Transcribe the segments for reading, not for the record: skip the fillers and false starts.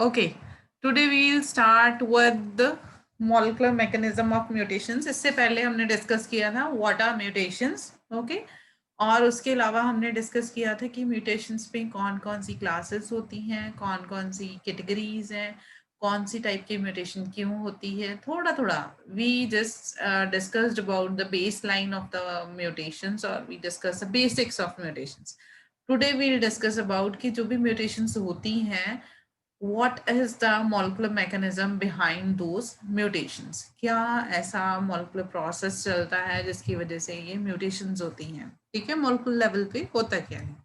Okay, today we'll start with the molecular mechanism of mutations. इससे पहले हमने discuss किया था what are mutations, okay? और उसके अलावा हमने डिस्कस किया था कि म्यूटेशंस में कौन कौन सी क्लासेस होती हैं, कौन कौन सी कैटेगरीज हैं, कौन सी टाइप की म्यूटेशन क्यों होती है, थोड़ा थोड़ा we just discussed about the base line of the mutations और we discuss the basics of mutations. Today we'll discuss about कि जो भी म्यूटेशंस होती हैं what is the molecular mechanism behind those mutations. क्या ऐसा molecular process चलता है जिसकी वजह से ये mutations होती हैं, ठीक है, molecular level पे होता क्या है.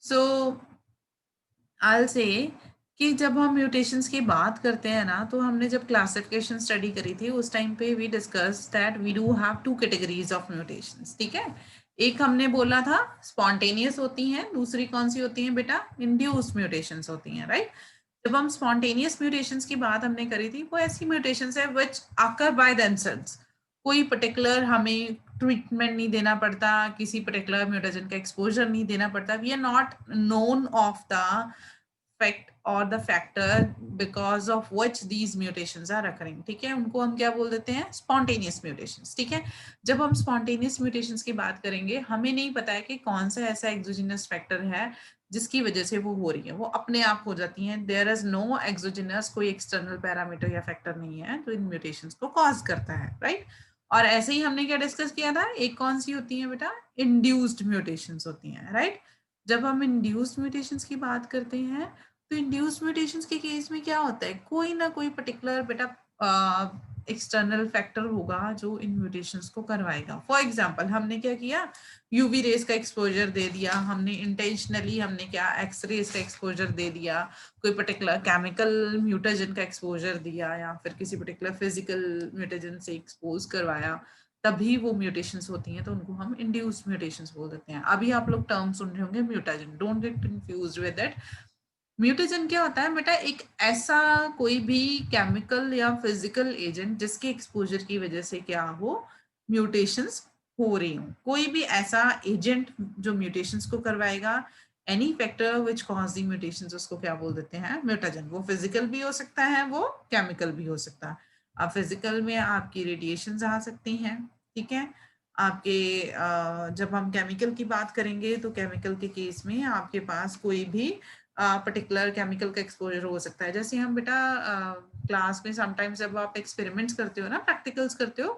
So I'll say कि जब हम mutations की बात करते हैं ना, तो हमने जब classification study करी थी उस टाइम पे we discussed that we do have two categories of mutations, ठीक है. एक हमने बोला था spontaneous होती हैं, दूसरी कौन सी होती हैं बेटा, induced mutations होती हैं, right? जब हम स्पॉन्टेनियस म्यूटेशंस की बात हमने करी थी, वो ऐसी म्यूटेशंस है व्हिच अकर बाय देमसेल्व्स. कोई पर्टिकुलर हमें ट्रीटमेंट नहीं देना पड़ता, किसी पर्टिकुलर म्यूटेशन का एक्सपोजर नहीं देना पड़ता. We are not known of the fact और the factor because of which these mutations are occurring, ठीक है. उनको हम क्या बोल देते हैं, स्पॉन्टेनियस म्यूटेशंस, ठीक है. जब हम स्पॉन्टेनियस म्यूटेशंस की बात करेंगे, हमें नहीं पता है कि कौन सा ऐसा एक्सोजीनस फैक्टर है जिसकी वजह से वो हो रही है, वो अपने आप हो जाती हैं. देयर इज नो एक्सोजिनस, कोई एक्सटर्नल पैरामीटर या फैक्टर नहीं है जो इन म्यूटेशंस को कॉज करता है, राइट. और ऐसे ही हमने क्या डिस्कस किया था, एक कौन सी होती है बेटा, इंड्यूस्ड म्यूटेशंस होती हैं, राइट. जब हम इंड्यूस्ड म्यूटेशंस की बात करते हैं, तो इंड्यूस्ड म्यूटेशंस के केस में क्या होता है, कोई ना कोई पर्टिकुलर बेटा एक्सटर्नल फैक्टर होगा जो इन म्यूटेशंस को करवाएगा. फॉर एग्जांपल हमने क्या किया, यूवी रेस का एक्सपोजर दे दिया हमने, इंटेंशनली हमने क्या एक्स रेस का एक्सपोजर दे दिया, कोई पर्टिकुलर केमिकल म्यूटेजन का एक्सपोजर दिया, या फिर किसी पर्टिकुलर फिजिकल म्यूटेजन से एक्सपोज करवाया, तभी वो म्यूटेशंस होती हैं, तो उनको हम इंड्यूस्ड म्यूटेशंस बोल देते हैं. अभी आप लोग टर्म सुन रहे होंगे mutagen, don't get confused with that. Mutagen क्या होता है बेटा, एक ऐसा कोई भी केमिकल या फिजिकल एजेंट जिसके एक्सपोजर की वजह से क्या हो, म्यूटेशंस हो रही हूँ. कोई भी ऐसा एजेंट जो म्यूटेशंस को करवाएगा, any factor which cause the mutations, उसको क्या बोल देते हैं, म्यूटेजन. वो फिजिकल भी हो सकता है, वो केमिकल भी हो सकता है. अब फिजिकल में आपकी रेडिएशंस आ सकती हैं, ठीक है. आपके जब हम केमिकल की बात करेंगे, तो केमिकल के केस में आपके पास कोई भी पर्टिकुलर केमिकल का एक्सपोजर हो सकता है. जैसे हम बेटा क्लास में समटाइम्स जब आप एक्सपेरिमेंट्स करते हो ना, प्रैक्टिकल्स करते हो,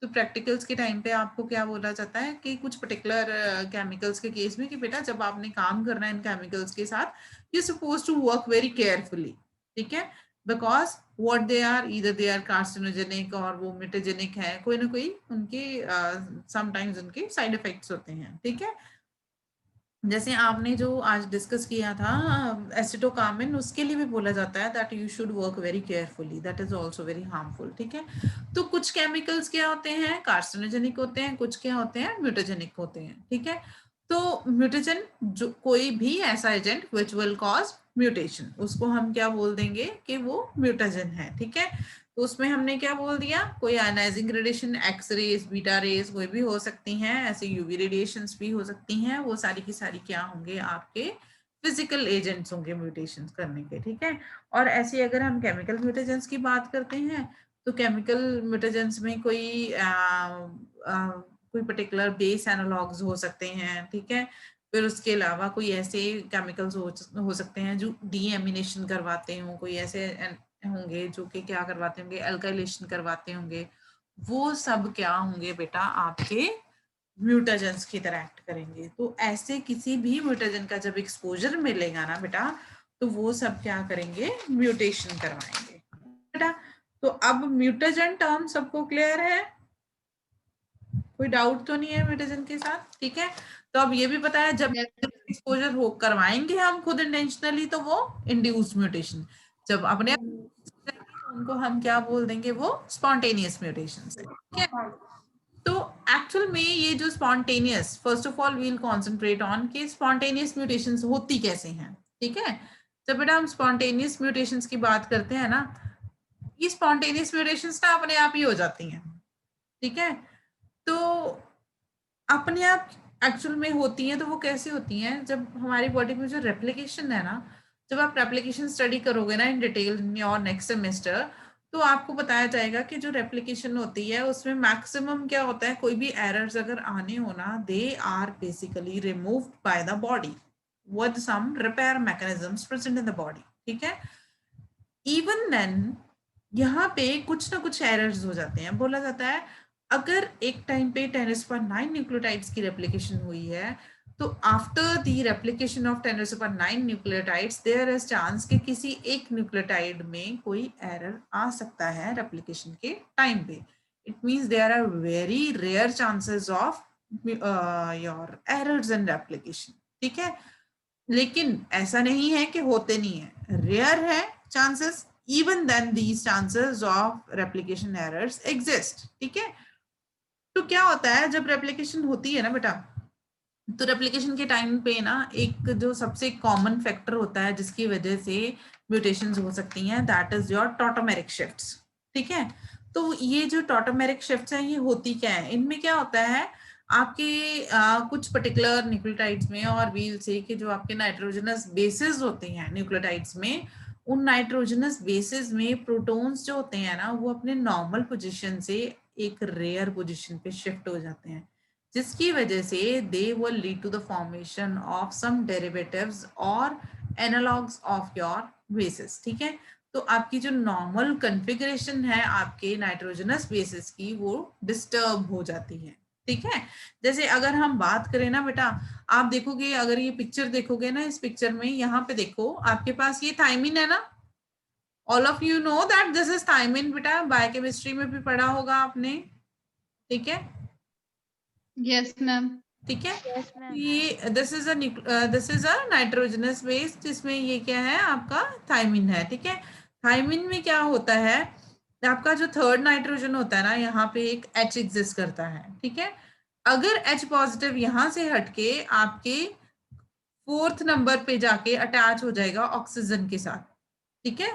तो प्रैक्टिकल्स के टाइम पे आपको क्या बोला जाता है कि कुछ पर्टिकुलर केमिकल्स के केस में कि बेटा जब आपने काम करना है इन केमिकल्स के साथ, you suppose to work very carefully, ठीक है. Because what they are, either they are carcinogenic और वो म्यूटेजेनिक है, कोई ना कोई उनके समटाइम्स उनके साइड इफेक्ट्स होते हैं, ठीक है. जैसे आपने जो आज डिस्कस किया था एसिटोकामिन, उसके लिए भी बोला जाता है that you should work very carefully, that is also very harmful, ठीक है. तो कुछ केमिकल्स क्या होते हैं, कार्सिनोजेनिक होते हैं, कुछ क्या होते हैं, म्यूटाजेनिक होते हैं, ठीक है. तो म्यूटेजन जो कोई भी ऐसा agent which will cause mutation, उसको हम क्या बोल देंगे कि वो म्यूटाजन है, ठीक है. तो उसमें हमने क्या बोल दिया, कोई ionising radiation, X rays, beta rays कोई भी हो सकती हैं, ऐसे यूवी रेडिएशंस भी हो सकती हैं, वो सारी की सारी क्या होंगे, आपके फिजिकल एजेंट्स होंगे म्यूटेशंस करने के, ठीक है. और ऐसे अगर हम केमिकल म्यूटेजेंस की बात करते हैं, तो केमिकल म्यूटेजेंस में कोई पर्टिकुलर बेस एनालॉग्स हो सकते हैं, ठीक है. फिर उसके अलावा कोई ऐसे केमिकल्स हो सकते हैं जो डीएमिनेशन करवाते हों, कोई ऐसे होंगे जो कि क्या करवाते होंगे, अल्काइलेशन करवाते होंगे. वो सब क्या होंगे बेटा, आपके म्यूटाजेंस की तरह एक्ट करेंगे. तो ऐसे किसी भी म्यूटाजन का जब एक्सपोजर मिलेगा ना बेटा, तो वो सब क्या करेंगे, म्यूटेशन करवाएंगे बेटा. तो अब म्यूटाजन टर्म सबको क्लियर है, कोई डाउट तो नहीं है म्यूटेशन के साथ, ठीक है. तो अब ये भी पता है जब एक्सपोजर हो करवाएंगे हम खुद इंटेंशनली, तो वो इंड्यूस्ड म्यूटेशन. जब अपने उनको हम क्या बोल देंगे, वो स्पॉन्टेनियस म्यूटेशन है, ठीक है. तो एक्चुअल में ये जो spontaneous, first of all we'll concentrate on कि स्पॉन्टेनियस म्यूटेशंस होती कैसे हैं, ठीक है. जब बेटा हम स्पॉन्टेनियस म्यूटेशंस की बात करते हैं ना, ये स्पॉन्टेनियस म्यूटेशंस ना अपने आप ही हो जाती हैं, ठीक है. तो अपने आप एक्चुअल में होती हैं, तो वो कैसे होती हैं, जब हमारी बॉडी में जो रेप्लिकेशन है ना, जब आप रेप्लिकेशन स्टडी करोगे ना in detail in your next semester, तो आपको बताया जाएगा कि जो रेप्लिकेशन होती है उसमें मैक्सिमम क्या होता है, कोई भी एरर्स अगर आने हो ना, they are basically removed by the body with some repair mechanisms present in the body, ठीक है। इवन देन यहाँ पे कुछ ना कुछ एरर्स हो जाते हैं। बोला जाता है अगर एक टाइम पे 10⁹ न्यूक्लियोटाइड्स की रेप्लिकेशन हुई है, तो after the replication of 10⁹ nucleotides there is chance कि किसी एक न्यूक्लियोटाइड में कोई एरर आ सकता है रेप्लिकेशन के टाइम पे। It means there are very rare chances of your errors in replication, ठीक है। लेकिन ऐसा नहीं है कि होते नहीं है, रेयर है chances, even then these chances of replication errors exist, ठीक है। तो क्या होता है जब रेप्लिकेशन होती है ना बेटा, तो रेप्लिकेशन के टाइम पे ना एक जो सबसे कॉमन फैक्टर होता है जिसकी वजह से म्यूटेशंस हो सकती हैं, that is your tautomeric shifts, ठीक है। तो ये जो टॉटोमेरिक शिफ्ट्स हैं ये होती क्या है, इनमें क्या होता है आपके कुछ पर्टिकुलर न्यूक्लियोटाइड्स में और व्हील से कि जो आपके नाइट्रोजनस बेसिस होते हैं न्यूक्लियोटाइड्स में, उन नाइट्रोजनस बेसिस में प्रोटॉन्स जो होते हैं ना वो अपने नॉर्मल पोजीशन से एक रेयर पोजीशन पे शिफ्ट हो जाते हैं, जिसकी वजह से they will lead to the formation of some derivatives और एनालॉग्स ऑफ योर बेसिस, ठीक है। तो आपकी जो नॉर्मल कॉन्फ़िगरेशन है आपके नाइट्रोजनस बेसिस की वो डिस्टर्ब हो जाती है, ठीक है। जैसे अगर हम बात करें ना बेटा, आप देखोगे अगर ये पिक्चर देखोगे ना, इस पिक्चर में यहाँ पे देखो आपके पास ये थायमिन है ना, all of you know that this is thymine, बेटा बायोकेमिस्ट्री में भी पढ़ा होगा आपने, ठीक है। Yes ma'am. ठीक है। Yes, ma'am. ये this is a nitrogenous base, जिसमें ये क्या है आपका थायमिन है, ठीक है। थायमिन में क्या होता है, आपका जो थर्ड नाइट्रोजन होता है ना यहाँ पे एक H एग्जिस्ट करता है, ठीक है। अगर H पॉजिटिव यहाँ से हटके आपके फोर्थ नंबर पे जाके अटैच हो जाएगा ऑक्सीजन के साथ, ठीक है,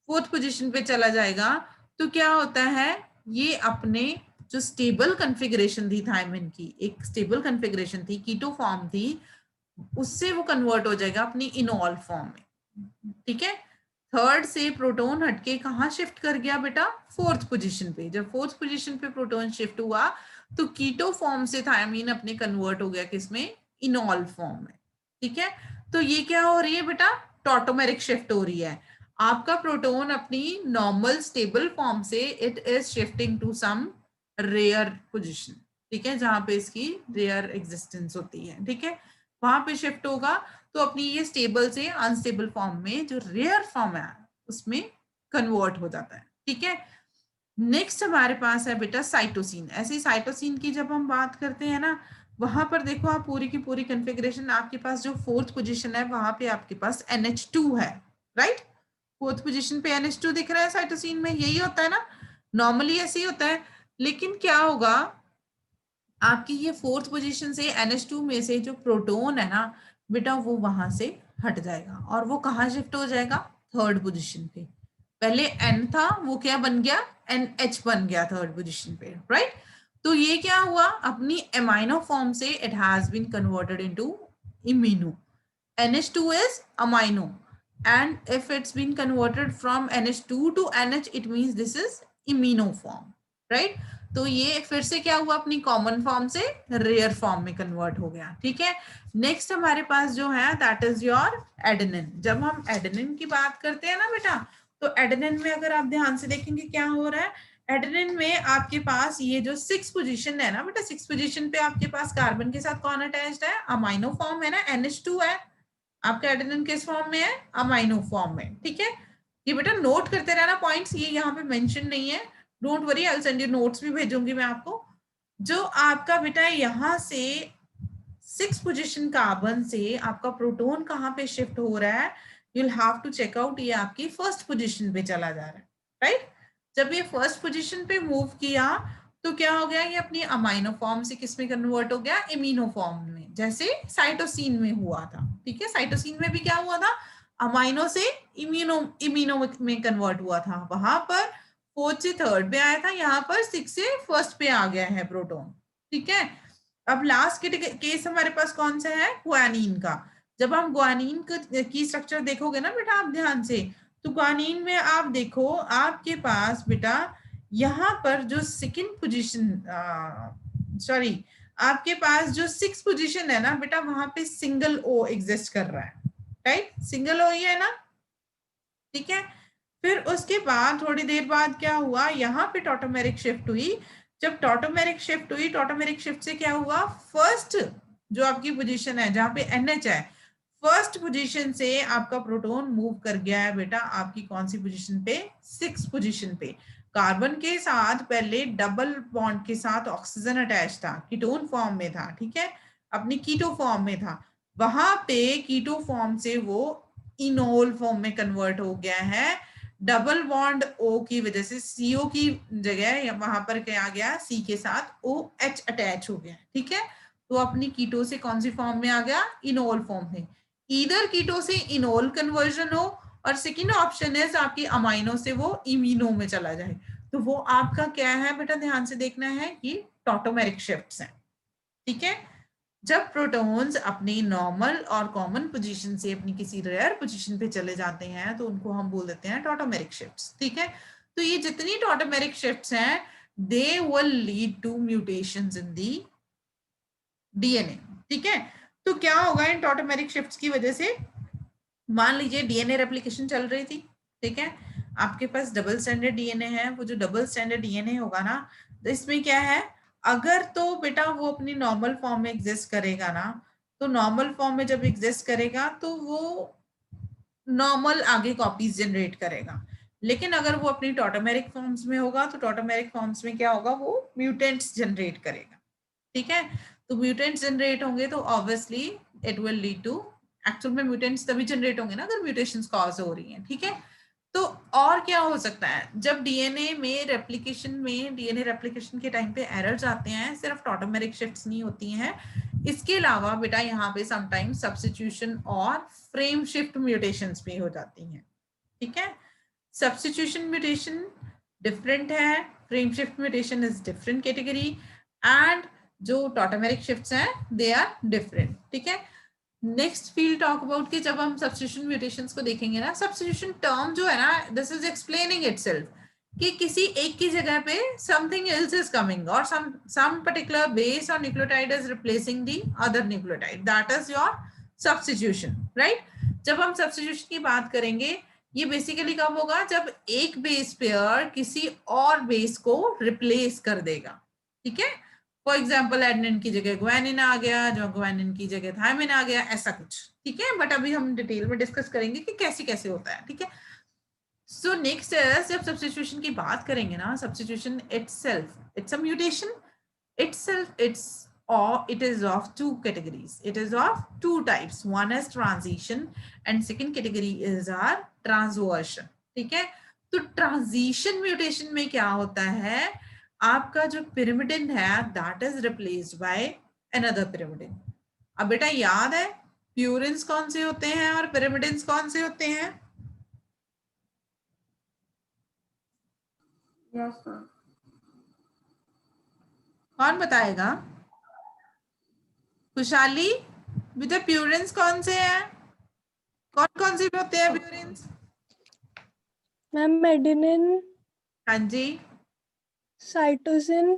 फोर्थ पोजीशन पे चला जाएगा, तो क्या होता है ये अपने जो स्टेबल कॉन्फ़िगरेशन थी थायमिन की, एक स्टेबल कॉन्फ़िगरेशन थी, कीटो फॉर्म थी, उससे वो कन्वर्ट हो जाएगा अपनी इनॉल फॉर्म में, ठीक है। थर्ड से प्रोटॉन हटके कहाँ शिफ्ट कर गया बेटा, फोर्थ पोजीशन पे। जब फोर्थ पोजीशन पे प्रोटॉन शिफ्ट हुआ तो कीटो फॉर्म से थायमीन अपने कन्वर्ट हो गया किसमें, इनॉल फॉर्म में, ठीक है। तो ये क्या हो रही है बेटा, टॉटोमेरिक शिफ्ट हो रही है। आपका प्रोटॉन अपनी नॉर्मल स्टेबल फॉर्म से it is shifting to some rare position, ठीक है, जहां पे इसकी रेयर एग्जिस्टेंस होती है, ठीक है, वहां पे शिफ्ट होगा तो अपनी ये स्टेबल से अनस्टेबल फॉर्म में जो रेयर फॉर्म है उसमें कन्वर्ट हो जाता है, ठीक है। नेक्स्ट हमारे पास है बेटा साइटोसिन। ऐसे ही साइटोसिन की जब हम बात करते हैं ना, वहां पर देखो आप पूरी की पूरी कॉन्फ़िगरेशन, आपके पास जो फोर्थ पोजीशन है वहां पे आपके पास NH2 है, राइट। फोर्थ पोजीशन पे NH2 दिख रहा है साइटोसिन में, यही होता है ना, नॉर्मली ऐसे ही होता है। लेकिन क्या होगा, आपकी ये फोर्थ पोजीशन से NH2 में से जो प्रोटॉन है ना बेटा वो वहां से हट जाएगा और वो कहाँ शिफ्ट हो जाएगा, थर्ड पोजीशन पे। पहले N था वो क्या बन गया, NH बन गया थर्ड पोजीशन पे, राइट। तो ये क्या हुआ, अपनी एमाइनो फॉर्म से it has been converted into imino. NH2 is amino, and if it's been converted from NH2 to NH, it means this is imino form, right? तो ये फिर से क्या हुआ, अपनी कॉमन फॉर्म से रेयर फॉर्म में कन्वर्ट हो गया, ठीक है। नेक्स्ट हमारे पास जो है दैट इज योर एडेनिन। जब हम एडेनिन की बात करते हैं ना बेटा, तो एडेनिन में अगर आप ध्यान से देखेंगे क्या हो रहा है, एडेनिन में आपके पास ये जो 6 पोजीशन है ना बेटा, 6 पोजीशन पे आपके पास कार्बन के साथ कौन अटैच्ड है, अमाइनो फॉर्म है ना, NH2 है। आपका एडेनिन किस फॉर्म में है, अमाइनो फॉर्म में, ठीक है। ये बेटा नोट करते रहना पॉइंट्स, ये यहाँ पे मेंशन नहीं है, don't worry, I will send you notes भी भेजूंगी मैं आपको। जो आपका बेटा यहाँ से 6 पोजीशन कार्बन से आपका प्रोटॉन कहाँ पे शिफ्ट हो रहा है, you will have to check out, ये आपकी फर्स्ट पोजीशन पे चला जा रहा है, राइट। जब ये फर्स्ट पोजीशन पे मूव किया तो क्या हो गया, ये अपनी अमाइनो फॉर्म से किस में कन्वर्ट हो गया, इम्यूनो फॉर्म में, जैसे साइटोसिन में हुआ था, ठीक है। साइटोसिन में भी क्या हुआ था, अमाइनो से इम्यूनो में कन्वर्ट हुआ था, वहां पर फोर्थ से थर्ड पे आया था, यहाँ पर 6 से फर्स्ट पे आ गया है प्रोटॉन, ठीक है। अब लास्ट केस हमारे पास कौन सा है, गुआनिन का। जब आप ग्वानिन की स्ट्रक्चर देखोगे ना बेटा आप ध्यान से, तो ग्वानिन में आप देखो आपके पास बेटा यहाँ पर जो सेकंड पोजीशन, सॉरी, आपके पास जो 6 पोजीशन है ना बेटा, वहां पे सिंगल ओ एग्जिस्ट कर रहा है, राइट, सिंगल ओ ही है ना, ठीक है। फिर उसके बाद थोड़ी देर बाद क्या हुआ, यहाँ पे टॉटोमेरिक शिफ्ट हुई। जब टॉटोमेरिक शिफ्ट हुई, टॉटोमेरिक शिफ्ट से क्या हुआ, फर्स्ट जो आपकी पोजीशन है जहाँ पे NH है, फर्स्ट पोजीशन से आपका प्रोटॉन मूव कर गया है बेटा आपकी कौन सी पोजीशन पे, 6 पोजीशन पे। कार्बन के साथ पहले डबल बॉन्ड के साथ ऑक्सीजन अटैच था, कीटोन फॉर्म में था, ठीक है, अपनी कीटो फॉर्म में था, वहां पे कीटो फॉर्म से वो इनोल फॉर्म में कन्वर्ट हो गया है। डबल बॉन्ड O की वजह से CO की जगह वहां पर क्या आ गया, C के साथ OH अटैच हो गया, ठीक है। तो अपनी कीटो से कौन सी फॉर्म में आ गया, इनोल फॉर्म में। इधर कीटो से इनोल कन्वर्जन हो, और सेकेंड ऑप्शन है आपकी अमाइनो से वो इमिनो में चला जाए, तो वो आपका क्या है बेटा, ध्यान से देखना है कि टॉटोमेरिक शिफ्ट्स हैं, ठीक है। जब प्रोटॉन्स अपनी नॉर्मल और कॉमन पोजीशन से अपनी किसी रेयर पोजीशन पे चले जाते हैं तो उनको हम बोल देते हैं टॉटोमेरिक शिफ्ट्स, ठीक है। तो ये जितनी टॉटोमेरिक शिफ्ट्स हैं, they will lead to mutations in the DNA, ठीक है। तो क्या होगा इन टॉटोमेरिक शिफ्ट्स की वजह से, मान लीजिए डीएनए रेप्लिकेशन चल रही थी, ठीक है, आपके पास डबल स्टैंडर्ड डीएनए है, वो जो डबल स्टैंडर्ड डीएनए होगा ना, तो इसमें क्या है, अगर तो बेटा वो अपनी नॉर्मल फॉर्म में एग्जिस्ट करेगा ना, तो नॉर्मल फॉर्म में जब एग्जिस्ट करेगा तो वो नॉर्मल आगे कॉपीज जनरेट करेगा। लेकिन अगर वो अपनी टॉटोमेरिक फॉर्म्स में होगा तो टॉटोमेरिक फॉर्म्स में क्या होगा, वो म्यूटेंट्स जनरेट करेगा, ठीक है। तो म्यूटेंट्स जनरेट होंगे तो obviously it will lead to, actual में म्यूटेंट्स तभी जनरेट होंगे ना अगर म्यूटेशंस कॉज हो रही हैं, ठीक है। तो और क्या हो सकता है, जब डीएनए में रेप्लिकेशन में, डीएनए रेप्लिकेशन के टाइम पे एरर्स आते हैं, सिर्फ टॉटोमेरिक शिफ्ट्स नहीं होती हैं, इसके अलावा बेटा यहाँ पे समटाइम्स सब्स्टिट्यूशन और फ्रेम शिफ्ट म्यूटेशंस भी हो जाती हैं, ठीक है। सब्स्टिट्यूशन म्यूटेशन डिफरेंट है, frame shift mutation is different category, and जो टॉटोमेरिक शिफ्ट्स हैं दे आर डिफरेंट, ठीक है। नेक्स्ट फील्ड टॉक अबाउट कि जब हम सब्स्टिट्यूशन म्यूटेशंस को देखेंगे ना, सब्स्टिट्यूशन टर्म जो है ना, दिस इज एक्सप्लेनिंग इटसेल्फ कि किसी एक की जगह पे समथिंग एल्स इज कमिंग, और सम पर्टिकुलर बेस और nucleotide is replacing the other nucleotide, that is your substitution, right. जब हम सब्स्टिट्यूशन की बात करेंगे, ये बेसिकली कब होगा, जब एक बेस पेयर किसी और बेस को रिप्लेस कर देगा, ठीक है। फॉर एग्जाम्पल एडेनिन की जगह ग्वानिन आ गया, जो ग्वानिन की जगह थायमिन आ गया, ऐसा कुछ, ठीक है। बट अभी हम डिटेल में डिस्कस करेंगे कि कैसे कैसे होता है, ठीक है। सो नेक्स्ट इज, जब सब्स्टिट्यूशन की बात करेंगे ना, substitution itself it's a mutation, itself it's, or it is of two categories, it is of two types, one is transition and second category is our transversion, ठीक है। तो transition mutation में क्या होता है, आपका जो pyrimidine है that is replaced by another pyrimidine। अब बेटा याद है प्यूरिन्स कौन से होते हैं और pyrimidines कौन से होते हैं? Yes ma'am. कौन बताएगा? खुशहाली, बेटा प्यूरिन्स कौन से हैं, कौन कौन से होते हैं प्यूरिन्स? मैम एडेनिन, हाँ जी, साइटोसिन,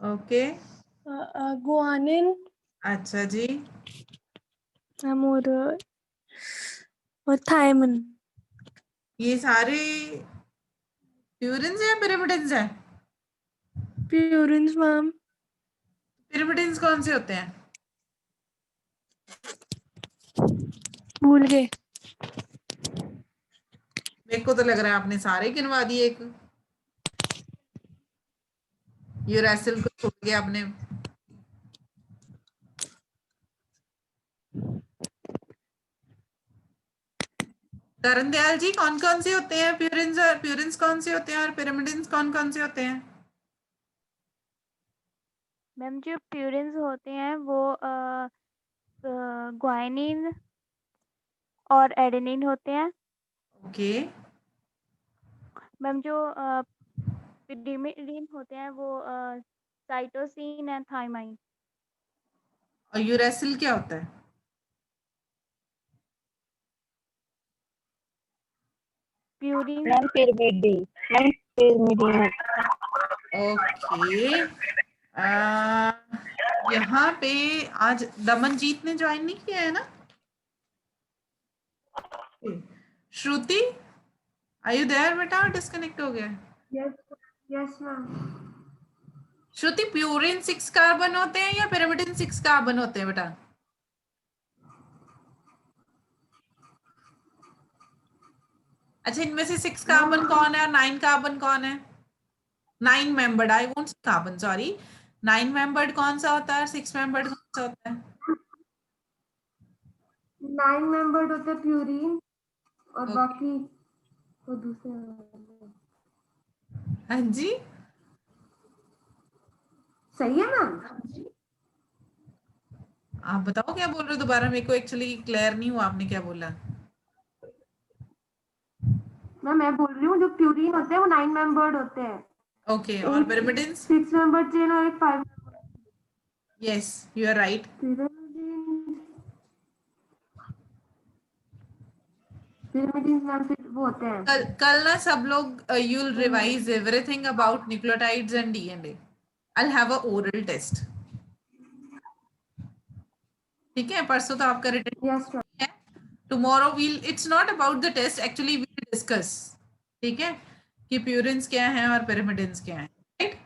ओके, गुआनिन, अच्छा जी, मैम और थायमिन। ये सारे प्यूरिन्स हैं पिरिमिडिन्स हैं? Purines ma'am. पिरिमिडिन्स कौन से होते हैं? भूल गए। मेरे को तो लग रहा है आपने सारे गिनवा दिए, एक यूरेसिल को छोड़ के आपने। करण दयाल जी, कौन कौन से होते हैं प्यूरिन्स, और प्यूरिन्स कौन से होते हैं और पिरिमिडिन्स कौन कौन से होते हैं? मैम जो प्यूरिन्स होते हैं वो ग्वानिन और एडेनिन होते हैं। ओके, मैम जो पिरिमिडिन होते हैं वो साइटोसिन एंड थायमाइन। और यूरेसिल क्या होता है? Purine ma'am pyrimidine, ma'am pyrimidine. Okay, यहाँ पे आज दमनजीत ने ज्वाइन नहीं किया है ना? श्रुति, आर यू देयर बेटा? डिस्कनेक्ट हो गया। Yes ma'am. Shruti, purine 6 carbon होते हैं या पिरिमिडिन 6 कार्बन होते हैं बेटा? अच्छा, इनमें से 6 कार्बन कौन है और 9 कार्बन कौन है? 9 membered, I won't carbon, sorry, 9 membered कौन सा होता है और 6 मेंबर्ड कौन सा होता है? 9 मेंबर्ड होते हैं प्यूरिन और Okay. बाकी तो दूसरे। हाँ जी, सही है मैम। आप बताओ क्या बोल रहे हो दोबारा, मेरे को एक्चुअली क्लियर नहीं हुआ आपने क्या बोला। मैं बोल रही हूँ जो प्यूरिन होते हैं वो 9 मेंबर्ड होते हैं। ओके, और पिरिमिडिन्स? 6 मेंबर्ड चेन और एक 5 yes, you are right. Pyrimidines ma'am फिर वो होते हैं। कल ना सब लोग you will revise everything about nucleotides and DNA. I will have a oral test, ठीक है? परसों तो आपका रिटर्न यस मैम। है। Tomorrow we'll, it's not about the test, actually we will discuss, ठीक है, कि प्यूरिन्स क्या है और पिरामिडिन्स क्या है, right?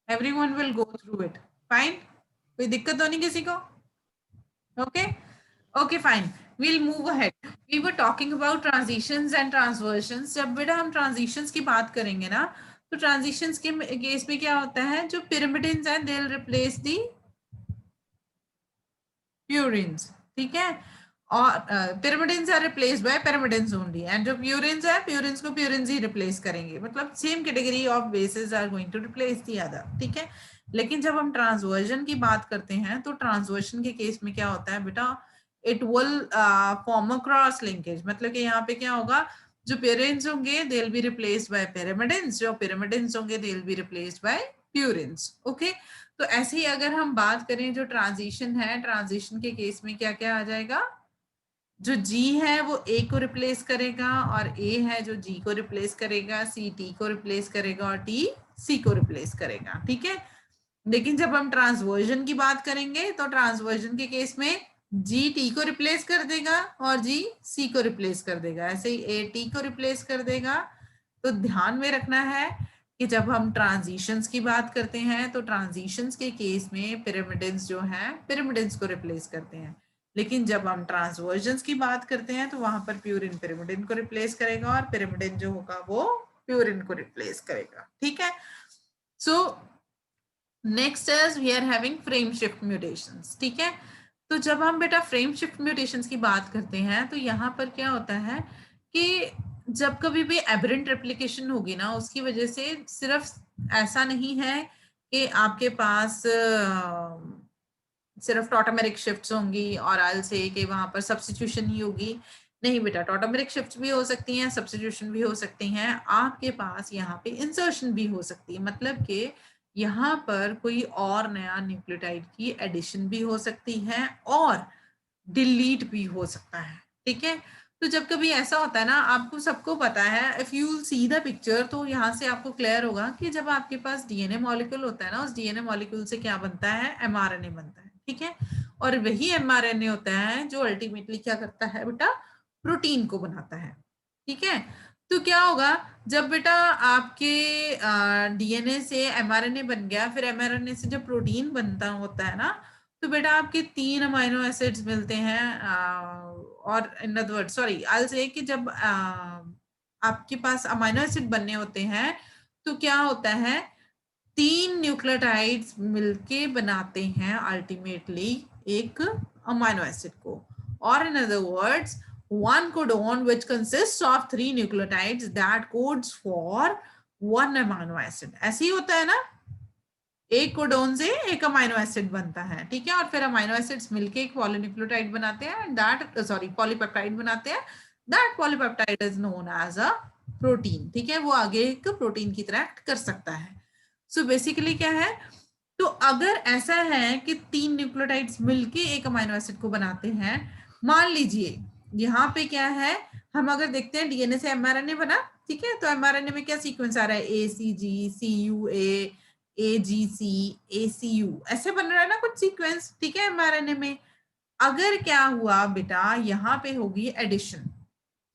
Everyone will go through it, fine? कोई दिक्कत तो नहीं किसी को? Okay okay fine, we'll move ahead. We were talking about transitions and transversions. जब बेटा हम transitions की बात करेंगे ना, तो transitions के केस में क्या होता है, जो pyrimidines हैं they'll replace the purines, ठीक है? और pyrimidines are replaced by pyrimidines only, and जो purines है purines को purines ही replace करेंगे, मतलब same category of bases are going to replace the other, ठीक है? लेकिन जब हम ट्रांसवर्जन की बात करते हैं तो ट्रांसवर्जन के केस में क्या होता है बेटा, it will form a cross linkage, मतलब कि यहाँ पे क्या होगा, जो प्यूरिन्स होंगे they will be replaced by pyrimidines, जो पिरामिडिन्स होंगे they will be replaced by purines. Okay, तो ऐसे ही अगर हम बात करें जो ट्रांजिशन है, ट्रांजिशन के केस में क्या क्या आ जाएगा, जो G है वो A को रिप्लेस करेगा और A है जो G को रिप्लेस करेगा, C T को रिप्लेस करेगा और T C को रिप्लेस करेगा, ठीक है? लेकिन जब हम ट्रांसवर्जन की बात करेंगे तो ट्रांसवर्जन के केस में G T को रिप्लेस कर देगा और G C को रिप्लेस कर देगा, ऐसे ही A T को रिप्लेस कर देगा। तो ध्यान में रखना है कि जब हम ट्रांजिशंस की बात करते हैं तो ट्रांजिशंस के केस में पिरामिडिन्स जो हैं पिरामिडिन्स को रिप्लेस करते हैं, लेकिन जब हम ट्रांसवर्जन्स की बात करते हैं तो वहां पर प्यूरिन पिरामिडिन को रिप्लेस करेगा और पिरामिडिन जो होगा वो प्यूरिन को रिप्लेस करेगा, ठीक है? So next is we are having frame shift mutations, ठीक है? तो जब हम बेटा फ्रेम शिफ्ट म्यूटेशंस की बात करते हैं तो यहाँ पर क्या होता है कि जब कभी भी एबरेंट रेप्लिकेशन होगी ना, उसकी वजह से सिर्फ ऐसा नहीं है कि आपके पास सिर्फ टॉटोमेरिक शिफ्ट्स होंगी और आई विल से कि वहां पर सब्स्टिट्यूशन ही होगी, नहीं बेटा, टॉटोमेरिक शिफ्ट्स भी हो सकती हैं, सब्स्टिट्यूशन भी हो सकती हैं, आपके पास यहाँ पे इंसर्शन भी हो सकती है, मतलब कि यहाँ पर कोई और नया न्यूक्लियोटाइड की एडिशन भी हो सकती है और डिलीट भी हो सकता है, ठीक है? तो जब कभी ऐसा होता है ना, आपको सबको पता है, if you see the picture तो यहाँ से आपको क्लियर होगा कि जब आपके पास डीएनए मॉलिक्यूल होता है ना, उस डीएनए मॉलिक्यूल से क्या बनता है, एमआरएनए बनता है, ठीक है? और वही एमआरएनए होता है जो अल्टीमेटली क्या करता है बेटा, प्रोटीन को बनाता है, ठीक है? तो क्या होगा जब बेटा आपके डीएनए से एमआरएनए बन गया, फिर एमआरएनए से जब प्रोटीन बनता होता है ना, तो बेटा आपके 3 अमाइनो एसिड्स मिलते हैं, और in other word sorry I will say कि जब आपके पास अमाइनो एसिड बनने होते हैं तो क्या होता है, 3 न्यूक्लियोटाइड्स मिलके बनाते हैं अल्टीमेटली एक अमाइनो एसिड को, और in other words one codon which consists of 3 nucleotides that codes for 1 amino acid, ऐसे ही होता है ना, एक कोडोन से एक अमाइनो एसिड बनता है, ठीक है? और फिर अमाइनो एसिड्स मिलके एक पॉलीन्यूक्लियोटाइड बनाते हैं, दैट सॉरी पॉलीपेप्टाइड बनाते हैं, that polypeptide is known as a protein, ठीक है? वो आगे एक प्रोटीन की तरह एक्ट कर सकता है। सो बेसिकली क्या है, तो अगर ऐसा है कि 3 न्यूक्लियोटाइड्स मिलके एक अमाइनो एसिड को बनाते हैं, मान लीजिए यहाँ पे क्या है, हम अगर देखते हैं डीएनए से एमआरएनए बना, ठीक है, तो एमआरएनए में क्या सीक्वेंस आ रहा है, एसीजी, सीयूए, एजीसी, एसीयू, ऐसे बन रहा है ना कुछ सीक्वेंस, ठीक है, एमआरएनए में। अगर क्या हुआ बेटा, यहाँ पे होगी एडिशन,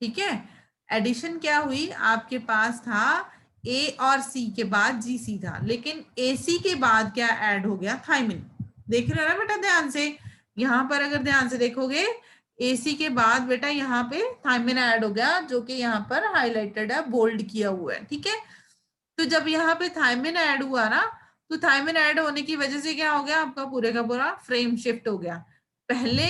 ठीक है, एडिशन क्या हुई, आपके पास था ए और सी के बाद जीसी था, लेकिन एसी के बाद क्या ऐड हो गया, थाइमिन। देख रहे हो ना बेटा ध्यान से, यहाँ पर अगर ध्यान से देखोगे एसी के बाद बेटा यहाँ पे थाइमिन ऐड हो गया, जो कि यहाँ पर हाईलाइटेड है, बोल्ड किया हुआ है, ठीक है। तो जब यहाँ पे थाइमिन ऐड हुआ ना, तो थाइमिन ऐड होने की वजह से क्या हो गया, आपका पूरे का पूरा फ्रेम शिफ्ट हो गया। पहले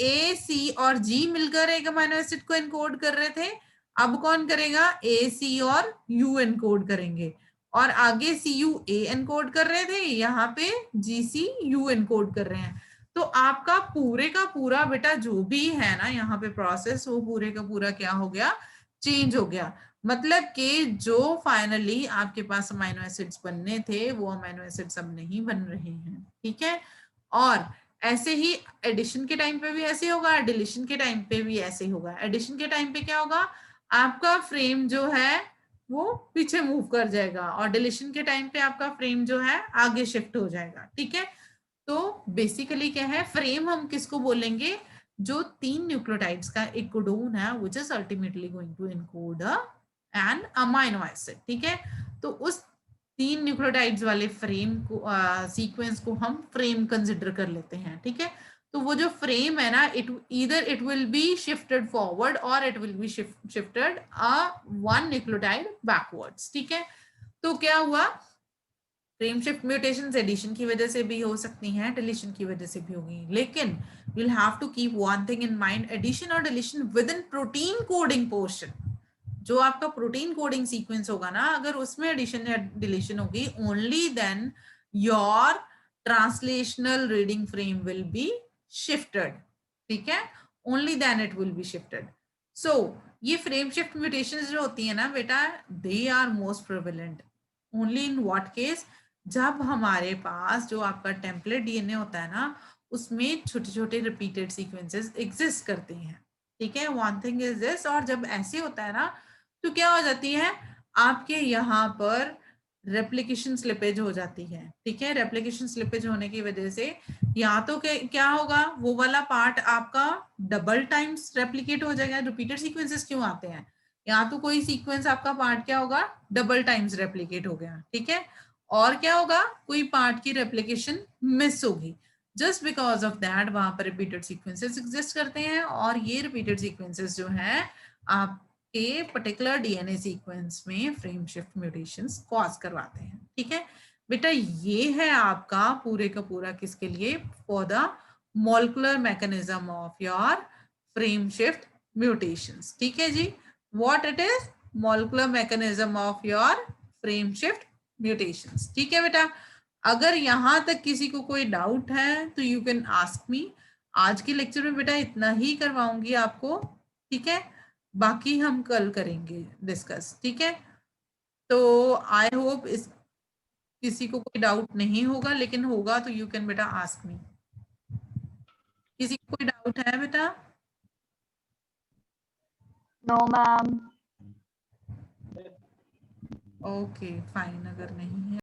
ए, सी और जी मिलकर एक अमीनो एसिड को एनकोड कर रहे थे, अब कौन करेगा, ए, सी और यू एनकोड करेंगे, और आगे सी यू ए एनकोड कर रहे थे, यहाँ पे जी सी यू एनकोड कर रहे हैं। तो आपका पूरे का पूरा बेटा जो भी है ना यहाँ पे प्रोसेस, वो पूरे का पूरा क्या हो गया, चेंज हो गया। मतलब कि जो फाइनली आपके पास अमीनो एसिड्स बनने थे, वो अमीनो एसिड्स अब नहीं बन रहे हैं, ठीक है। और ऐसे ही एडिशन के टाइम पे भी ऐसे होगा, डिलीशन के टाइम पे भी ऐसे होगा। एडिशन के टाइम पे क्या होगा, आपका फ्रेम जो है वो पीछे मूव कर जाएगा, और डिलीशन के टाइम पे आपका फ्रेम जो है आगे शिफ्ट हो जाएगा, ठीक है। तो बेसिकली क्या है, फ्रेम हम किसको बोलेंगे, जो 3 न्यूक्लियोटाइड्स का एक कोडोन है, which is ultimately going to encode an amino acid, ठीक है। तो उस 3 न्यूक्लियोटाइड्स वाले फ्रेम को सीक्वेंस को हम फ्रेम कंसिडर कर लेते हैं, ठीक है। तो वो जो फ्रेम है ना, it will be shifted forward और it will be shifted one nucleotide backwards, ठीक है। तो क्या हुआ, फ्रेम शिफ्ट म्यूटेशंस एडिशन की वजह से भी हो सकती हैं, डिलीशन की वजह से भी होगी, लेकिन you'll have to keep one thing in mind, addition और deletion within protein coding portion. जो आपका प्रोटीन कोडिंग सीक्वेंस होगा ना, अगर उसमें एडिशन या डिलीशन होगी, only then your translational reading frame will be shifted, ठीक है, only then it will be shifted. So ये फ्रेम शिफ्ट म्यूटेशंस जो होती है ना बेटा, they are most prevalent only in what case, जब हमारे पास जो आपका टेम्पलेट डीएनए होता है ना, उसमें छोटे छोटे रिपीटेड सीक्वेंसेस एग्जिस्ट करते हैं, ठीक है, वन थिंग इज दिस। और जब ऐसे होता है ना, तो क्या हो जाती है, आपके यहाँ पर रेप्लिकेशन स्लिपेज हो जाती है, ठीक है। रेप्लिकेशन स्लिपेज होने की वजह से या तो क्या होगा, वो वाला पार्ट आपका डबल टाइम्स रेप्लिकेट हो जाएगा। रिपीटेड सीक्वेंसेस क्यों आते हैं, या तो कोई सीक्वेंस आपका पार्ट क्या होगा, डबल टाइम्स रेप्लिकेट हो गया, ठीक है, और क्या होगा, कोई पार्ट की रेप्लिकेशन मिस होगी। जस्ट बिकॉज ऑफ दैट वहां पर रिपीटेड सीक्वेंसेस एग्जिस्ट करते हैं, और ये रिपीटेड सीक्वेंसेस जो है आपके पर्टिकुलर डीएनए सीक्वेंस में फ्रेम शिफ्ट म्यूटेशंस कॉज करवाते हैं, ठीक है बेटा। ये है आपका पूरे का पूरा किसके लिए, for the molecular mechanism of your frame shift mutations, ठीक है जी। What it is, molecular mechanism of your frame shift mutations, ठीक है बेटा। अगर यहां तक किसी को कोई डाउट है तो यू कैन आस्क मी। आज के लेक्चर में बेटा इतना ही करवाऊंगी आपको, ठीक है, बाकी हम कल करेंगे डिस्कस, ठीक है। तो आई होप इस किसी को कोई डाउट नहीं होगा, लेकिन होगा तो यू कैन बेटा आस्क मी। किसी को कोई डाउट है बेटा? No ma'am. ओके फाइन, अगर नहीं है